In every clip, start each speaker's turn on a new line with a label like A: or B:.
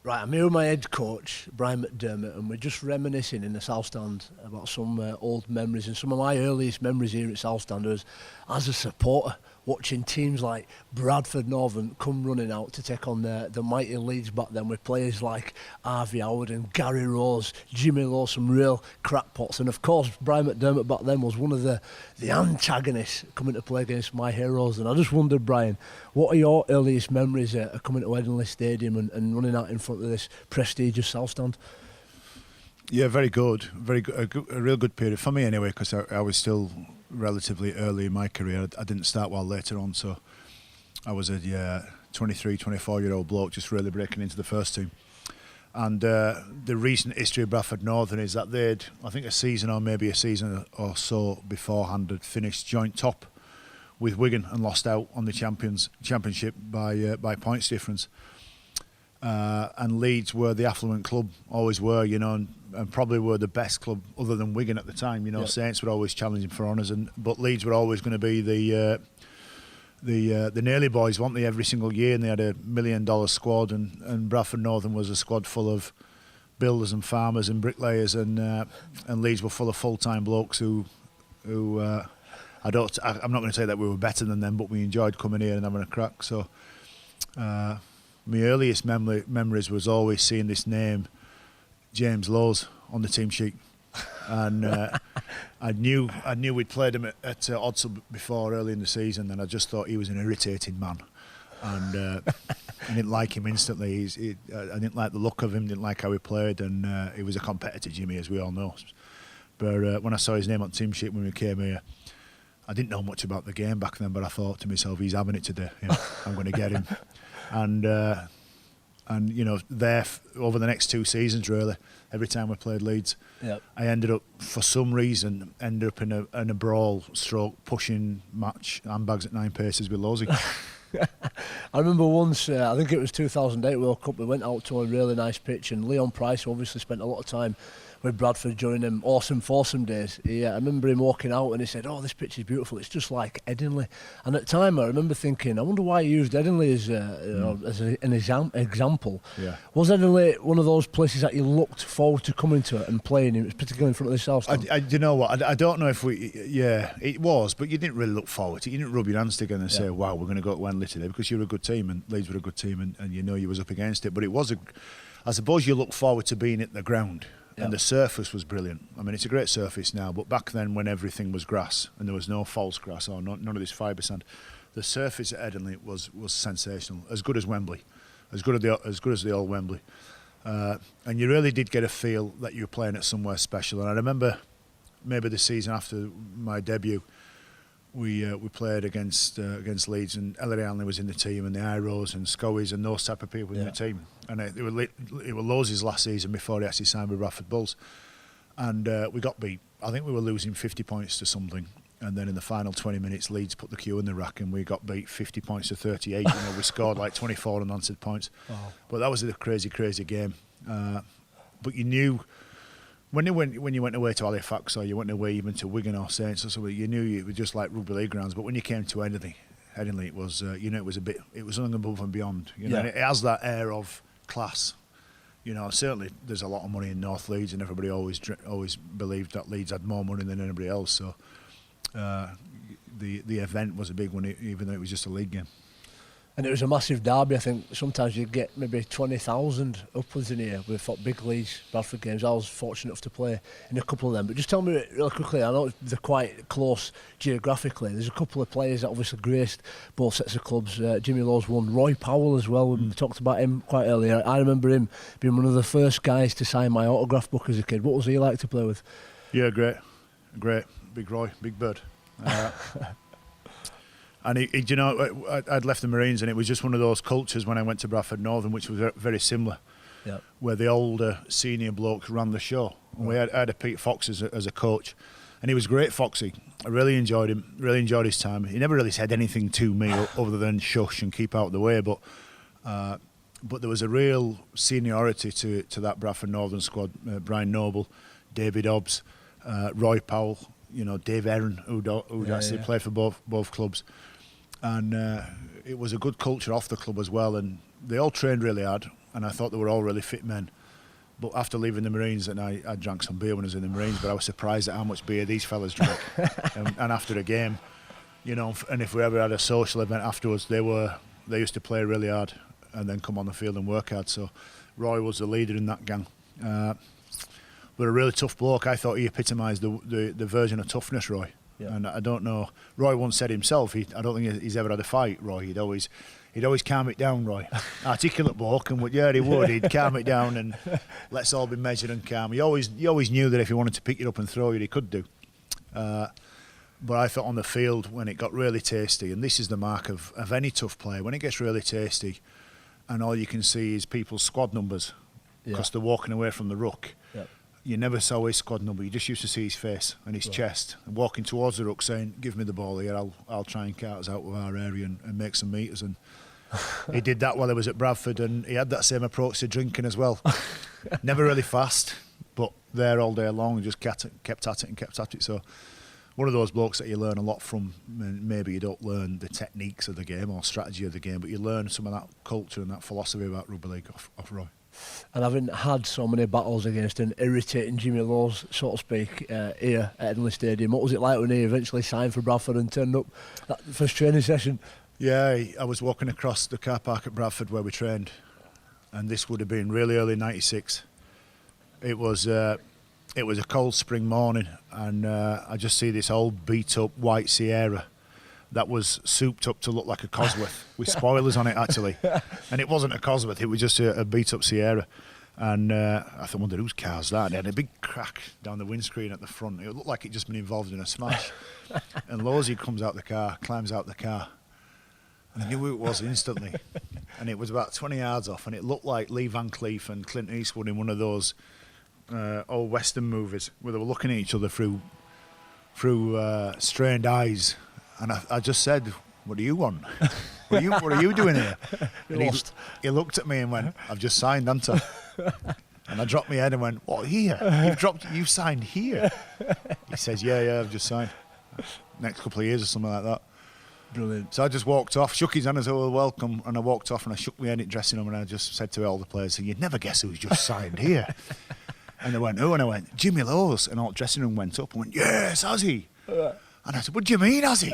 A: Right, I'm here with my head coach, Brian McDermott, and we're just reminiscing in the South Stand about some old memories. And some of my earliest memories here at South Stand was as a supporter, watching teams like Bradford Northern come running out to take on the mighty Leeds back then, with players like Harvey Howard and Gary Rose, Jimmy Lowe, some real crackpots. And of course, Brian McDermott back then was one of the antagonists coming to play against my heroes. And I just wondered, Brian, what are your earliest memories of coming to Headingley Stadium and running out in front of this prestigious South Stand?
B: Yeah, very good. A real good period for me anyway, because I was still relatively early in my career. I didn't start well later on, so I was a 23, 24-year-old bloke just really breaking into the first team. And the recent history of Bradford Northern is that they'd, I think a season or maybe a season or so beforehand, had finished joint top with Wigan and lost out on the championship by points difference. And Leeds were the affluent club, always were, and probably were the best club other than Wigan at the time. Yep. Saints were always challenging for honours, but Leeds were always going to be the nearly boys, weren't they, every single year, and they had $1 million squad, and Bradford Northern was a squad full of builders and farmers and bricklayers, and Leeds were full of full-time blokes who I'm not going to say that we were better than them, but we enjoyed coming here and having a crack. So my earliest memories was always seeing this name, James Lowes, on the team sheet, and I knew we'd played him at Odsal before early in the season, and I just thought he was an irritating man, and I didn't like him instantly. I didn't like the look of him, didn't like how he played, and he was a competitor, Jimmy, as we all know. But when I saw his name on the team sheet when we came here, I didn't know much about the game back then, but I thought to myself, he's having it today. I'm going to get him. And there over the next 2 seasons, really, every time we played Leeds, yep, I ended up, for some reason, in a brawl stroke pushing match handbags at 9 paces with Losey.
A: I remember once, I think it was 2008 World Cup, we went out to a really nice pitch, and Leon Price obviously spent a lot of time with Bradford during them awesome foursome days. I remember him walking out and he said, "Oh, this pitch is beautiful, it's just like Headingley." And at the time I remember thinking, I wonder why he used Headingley as an example. Yeah. Was Headingley one of those places that you looked forward to coming to and playing in, particularly in front of the South Stand?
B: You know what, I don't know if it was, but you didn't really look forward to it. You didn't rub your hands together and say, wow, we're going to go to Wembley today, because you're a good team and Leeds were a good team, and you was up against it. But it was I suppose you look forward to being at the ground. Yep. And the surface was brilliant. I mean, it's a great surface now, but back then, when everything was grass and there was no false grass or none of this fibre sand, the surface at Headingley was sensational. As good as Wembley, as good as the old Wembley, and you really did get a feel that you were playing at somewhere special. And I remember maybe the season after my debut, we played against Leeds, and Ellery Hanley was in the team, and the Iros and Scowies and those type of people in the team. And it was Lowes' last season before he actually signed with Bradford Bulls, and we got beat. I think we were losing 50 points to something, and then in the final 20 minutes, Leeds put the cue in the rack, and we got beat 50 points to 38. We scored like 24 unanswered points. Oh. But that was a crazy game. But you knew. When you went away to Halifax, or you went away even to Wigan or Saints or something, you knew it was just like rugby league grounds. But when you came to Headingley, it was it was something above and beyond. And it has that air of class. Certainly there's a lot of money in North Leeds, and everybody always believed that Leeds had more money than anybody else. So the event was a big one, even though it was just a league game.
A: And it was a massive derby. I think sometimes you get maybe 20,000 upwards in here with big Leeds Bradford games. I was fortunate enough to play in a couple of them. But just tell me really quickly, I know they're quite close geographically. There's a couple of players that obviously graced both sets of clubs. Jimmy Lowe's won. Roy Powell as well. We talked about him quite earlier. I remember him being one of the first guys to sign my autograph book as a kid. What was he like to play with?
B: Yeah, great. Big Roy, big bird. And I'd left the Marines, and it was just one of those cultures when I went to Bradford Northern, which was very similar, where the older senior blokes ran the show. And I had a Pete Fox as a coach, and he was great, Foxy. I really enjoyed him, really enjoyed his time. He never really said anything to me other than shush and keep out of the way, but there was a real seniority to that Bradford Northern squad. Brian Noble, David Hobbs, Roy Powell, Dave Aaron, who'd actually played for both clubs. And it was a good culture off the club as well, and they all trained really hard. and I thought they were all really fit men. But after leaving the Marines, and I drank some beer when I was in the Marines, but I was surprised at how much beer these fellas drank. and after a game, you know, and if we ever had a social event afterwards, they used to play really hard and then come on the field and work hard. So Roy was the leader in that gang. But a really tough bloke. I thought he epitomised the version of toughness, Roy. Yeah. And I don't know. Roy once said himself, I don't think he's ever had a fight, Roy. He'd always calm it down, Roy. Articulate bloke, and he would. He'd calm it down and let's all be measured and calm. He always knew that if he wanted to pick you up and throw you, he could do. But I thought on the field, when it got really tasty, and this is the mark of any tough player, when it gets really tasty and all you can see is people's squad numbers because they're walking away from the ruck. Yep. You never saw his squad number. You just used to see his face and his chest and walking towards the ruck saying, give me the ball here, I'll try and cart us out of our area and make some meters. And he did that while he was at Bradford, and he had that same approach to drinking as well. Never really fast, but there all day long, just kept at it. So one of those blokes that you learn a lot from. Maybe you don't learn the techniques of the game or strategy of the game, but you learn some of that culture and that philosophy about rugby league off Roy.
A: And having had so many battles against an irritating Jimmy Lowes, so to speak, here at Edinburgh Stadium, what was it like when he eventually signed for Bradford and turned up that first training session?
B: Yeah, I was walking across the car park at Bradford where we trained, and this would have been really early '96. It was a cold spring morning, and I just see this old beat-up white Sierra that was souped up to look like a Cosworth with spoilers on it, actually. And it wasn't a Cosworth, it was just a beat-up Sierra. And I wondered whose car's that? And it had a big crack down the windscreen at the front. It looked like it'd just been involved in a smash. And Lowesy comes out the car, climbs out the car, and I knew who it was instantly. And it was about 20 yards off, and it looked like Lee Van Cleef and Clint Eastwood in one of those old Western movies where they were looking at each other through strained eyes. And I just said, what do you want? What are you doing here? And he looked at me and went, I've just signed, haven't I? And I dropped my head and went, what, here? You've signed here? He says, yeah, I've just signed. Next couple of years or something like that.
A: Brilliant.
B: So I just walked off, shook his hand and said, well, welcome. And I walked off and I shook my head in dressing room and I just said to all the players, you'd never guess who's just signed here. And they went, who? And I went, Jimmy Lowes. And all the dressing room went up and went, yes, has he? And I said, what do you mean, has he?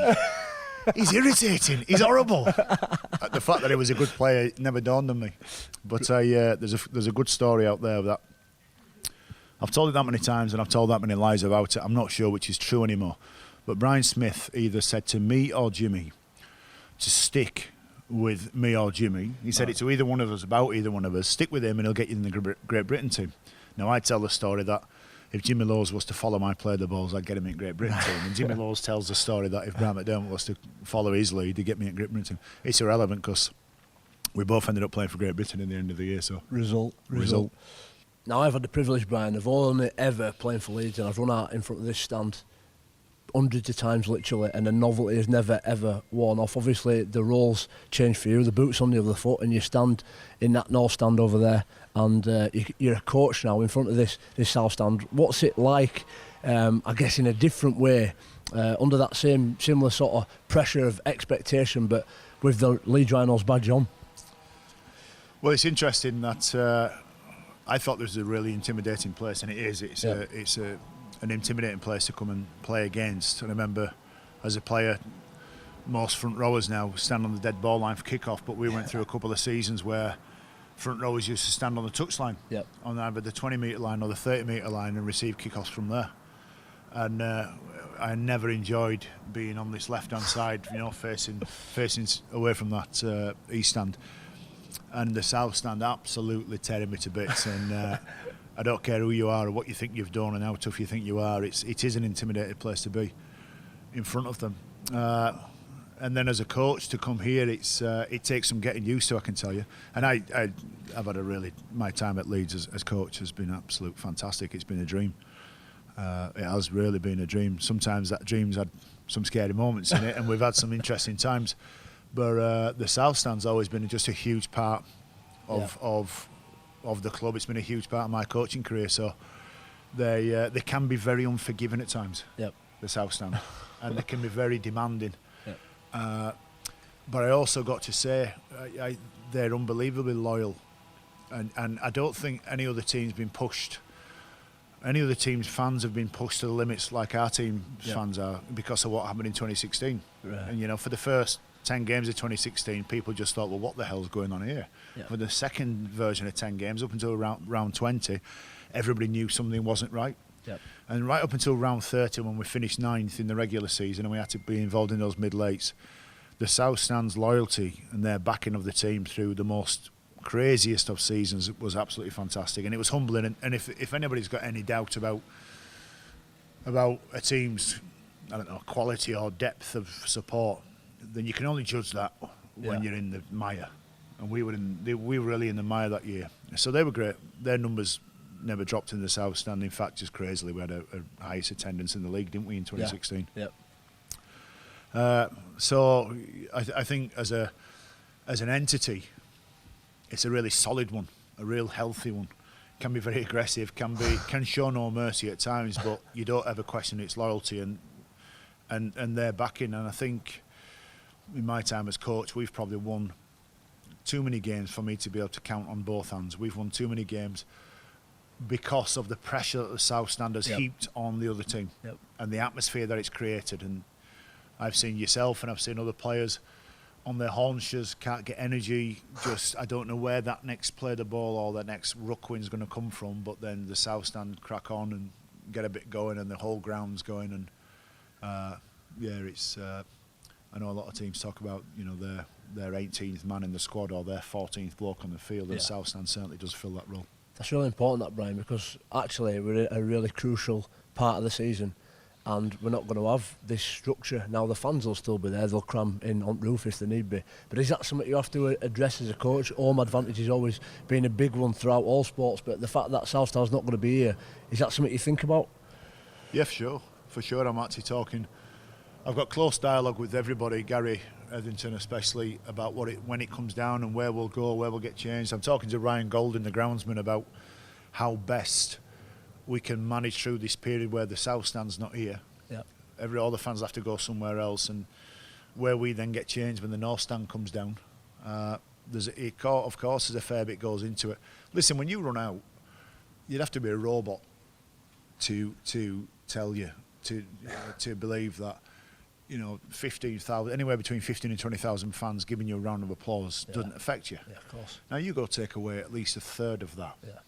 B: He's irritating. He's horrible. The fact that he was a good player never dawned on me. But there's a good story out there that I've told it that many times and I've told that many lies about it. I'm not sure which is true anymore. But Brian Smith either said to me or Jimmy to stick with me or Jimmy. He said it to either one of us, about either one of us. Stick with him and he'll get you in the Great Britain team. Now, I tell the story that if Jimmy Lowes was to follow my play the balls, I'd get him in Great Britain team. And Jimmy Lowes tells the story that if Brian McDermott was to follow his lead, he'd get me in Great Britain team. It's irrelevant because we both ended up playing for Great Britain in the end of the year. So
A: Result. Now, I've had the privilege, Brian, of only ever playing for Leeds, and I've run out in front of this stand hundreds of times literally, and the novelty has never ever worn off. Obviously the roles change for you, the boot's on the other foot and you stand in that north stand over there and you're a coach now in front of this south stand. What's it like, I guess in a different way, under that similar sort of pressure of expectation but with the Leeds Rhinos badge on?
B: Well, it's interesting that I thought this was a really intimidating place, and it is. It's an intimidating place to come and play against. And I remember as a player, most front rowers now stand on the dead ball line for kick-off, but we went through a couple of seasons where front rowers used to stand on the touchline, on either the 20-metre line or the 30-metre line and receive kick-offs from there. And I never enjoyed being on this left-hand side, facing away from that east stand. And the south stand absolutely tearing me to bits. And I don't care who you are or what you think you've done and how tough you think you are. It is an intimidating place to be in front of them. And then as a coach to come here, it takes some getting used to, I can tell you. And I've had my time at Leeds as coach has been absolute fantastic. It's been a dream. It has really been a dream. Sometimes that dream's had some scary moments in it, and we've had some interesting times. But the South Stand's always been just a huge part of the club. It's been a huge part of my coaching career. So they can be very unforgiving at times. The South Stand, and they can be very demanding. But I also got to say they're unbelievably loyal and I don't think any other team's been pushed. Any other team's fans have been pushed to the limits like our team's fans are because of what happened in 2016.
A: Right.
B: And you know, for the first 10 games of 2016, people just thought, well, what the hell's going on here?
A: Yeah.
B: For the second version of 10 games, up until round 20, everybody knew something wasn't right.
A: Yep.
B: And right up until round 30, when we finished 9th in the regular season and we had to be involved in those mid-lates, the South Stand's loyalty and their backing of the team through the most craziest of seasons was absolutely fantastic, and it was humbling. And if anybody's got any doubt about a team's, I don't know, quality or depth of support, then you can only judge that when you're in the mire. And we were really in the mire that year, so they were great. Their numbers never dropped in the South Stand. In fact, just crazily, we had a highest attendance in the league, didn't we, in 2016?
A: Yeah.
B: So I think as an entity, it's a really solid one, a real healthy one. Can be very aggressive, can show no mercy at times, but you don't ever question its loyalty and their backing. And I think in my time as coach, we've probably won too many games for me to be able to count on both hands. We've won too many games because of the pressure that the South Stand has heaped on the other team and the atmosphere that it's created. And I've seen yourself and I've seen other players on their haunches, can't get energy, just I don't know where that next play the ball or the next ruck win's going to come from, but then the South Stand crack on and get a bit going and the whole ground's going. And it's I know a lot of teams talk about, you know, their 18th man in the squad or their 14th bloke on the field, and South Stand certainly does fill that role.
A: That's really important, that, Brian, because actually we're a really crucial part of the season. And we're not going to have this structure. Now the fans will still be there, they'll cram in on roof if they need be. But is that something you have to address as a coach? Home advantage has always been a big one throughout all sports, but the fact that South Star's not going to be here, is that something you think about?
B: Yeah, for sure. I'm actually talking. I've got close dialogue with everybody, Gary Etherington especially, about when it comes down and where we'll go, where we'll get changed. I'm talking to Ryan Golden, the groundsman, about how best we can manage through this period where the South Stand's not here.
A: Yep.
B: All the fans have to go somewhere else, and where we then get changed when the North Stand comes down. Of course, there's a fair bit goes into it. Listen, when you run out, you'd have to be a robot to tell you to believe that, you know, 15,000, anywhere between 15 and 20,000 fans giving you a round of applause doesn't affect you.
A: Yeah, of course.
B: Now you go take away at least a third of that.
A: Yeah.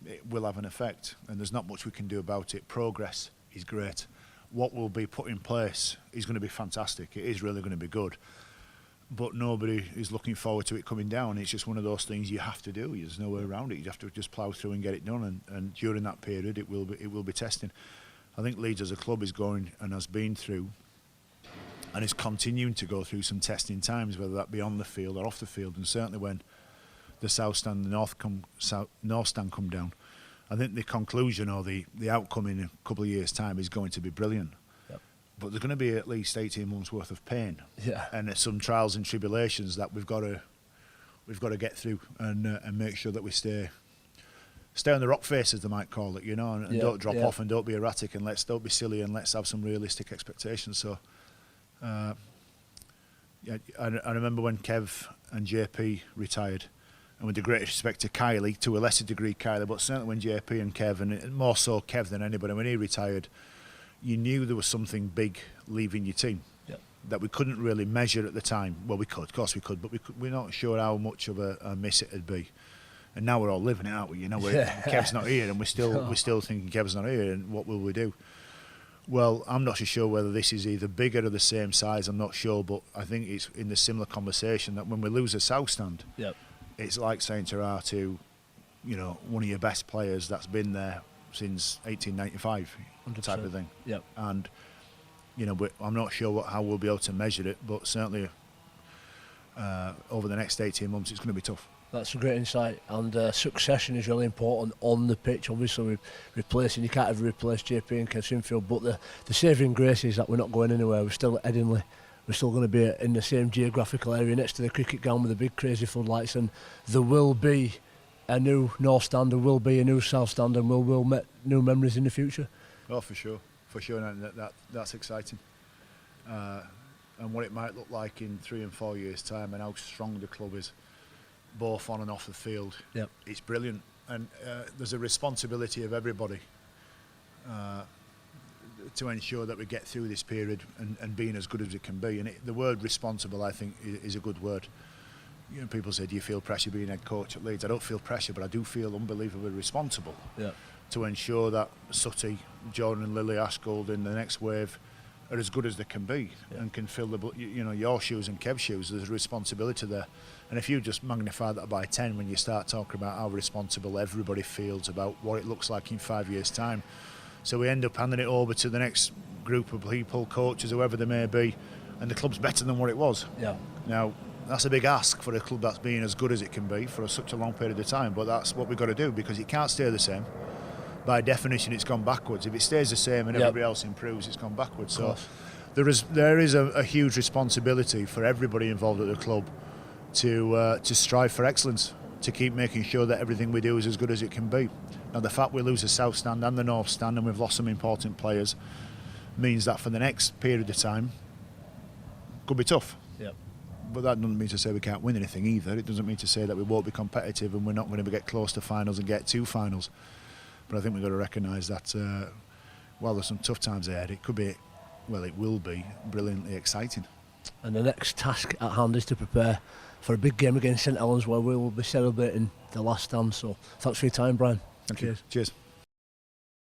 B: It will have an effect, and there's not much we can do about it. Progress is great. What will be put in place is going to be fantastic. It is really going to be good. But nobody is looking forward to it coming down. It's just one of those things you have to do. There's no way around it. You have to just plough through and get it done. And during that period, it will be testing. I think Leeds as a club is going and has been through, and is continuing to go through some testing times, whether that be on the field or off the field. And certainly when the South Stand and the North Stand come down, I think the conclusion or the outcome in a couple of years' time is going to be brilliant.
A: Yep.
B: But there's going to be at least 18 months worth of pain, and there's some trials and tribulations that we've got to get through and make sure that we stay on the rock face, as they might call it, you know, and don't drop off and don't be erratic, and don't be silly, and let's have some realistic expectations. So I remember when Kev and JP retired. And with the greatest respect to Kylie, to a lesser degree Kylie, but certainly when JP and Kev, and more so Kev than anybody, when he retired, you knew there was something big leaving your team that we couldn't really measure at the time. Well, we could, of course we could, but we're not sure how much of a miss it'd be. And now we're all living it, aren't we? You know, Kev's not here, and we're still thinking Kev's not here, and what will we do? Well, I'm not so sure whether this is either bigger or the same size. I'm not sure, but I think it's in the similar conversation that when we lose a South Stand, it's like saying to you know, one of your best players that's been there since 1895, 100%. Type of thing.
A: Yep.
B: And you know, I'm not sure how we'll be able to measure it, but certainly over the next 18 months, it's going to be tough.
A: That's a great insight, and succession is really important on the pitch. Obviously, we're replacing, you can't ever replace JP and Kev Sinfield, but the saving grace is that we're not going anywhere. We're still at Headingley. We're still going to be in the same geographical area next to the cricket ground with the big crazy floodlights, and there will be a new North Stand, there will be a new South Stand, and we'll make new memories in the future.
B: Oh, for sure, and that's exciting. And what it might look like in 3 and 4 years' time, and how strong the club is. both on and off the field,
A: Yep.
B: it's brilliant. And there's a responsibility of everybody to ensure that we get through this period and being as good as it can be. And the word responsible, I think, is a good word. You know, people say, do you feel pressure being head coach at Leeds? I don't feel pressure, but I do feel unbelievably responsible to ensure that Sutty, Jordan and Lily Ashgold in the next wave are as good as they can be and can fill your shoes and Kev's shoes. There's a responsibility there. And if you just magnify that by 10 when you start talking about how responsible everybody feels about what it looks like in 5 years' time, so we end up handing it over to the next group of people, coaches, whoever they may be, and the club's better than what it was.
A: Yeah.
B: Now, that's a big ask for a club that's being as good as it can be for such a long period of time, but that's what we've got to do, because it can't stay the same. By definition, it's gone backwards. If it stays the same and everybody else improves, it's gone backwards. So there is a huge responsibility for everybody involved at the club to strive for excellence, to keep making sure that everything we do is as good as it can be. Now, the fact we lose the South Stand and the North Stand and we've lost some important players means that for the next period of time could be tough.
A: Yep.
B: But that doesn't mean to say we can't win anything either. It doesn't mean to say that we won't be competitive and we're not going to get close to finals and get to finals. But I think we've got to recognise that while there's some tough times ahead, it could be, well, it will be brilliantly exciting.
A: And the next task at hand is to prepare for a big game against St Helens, where we will be celebrating the last stand. So thanks for your time, Brian.
B: Thank you. Cheers.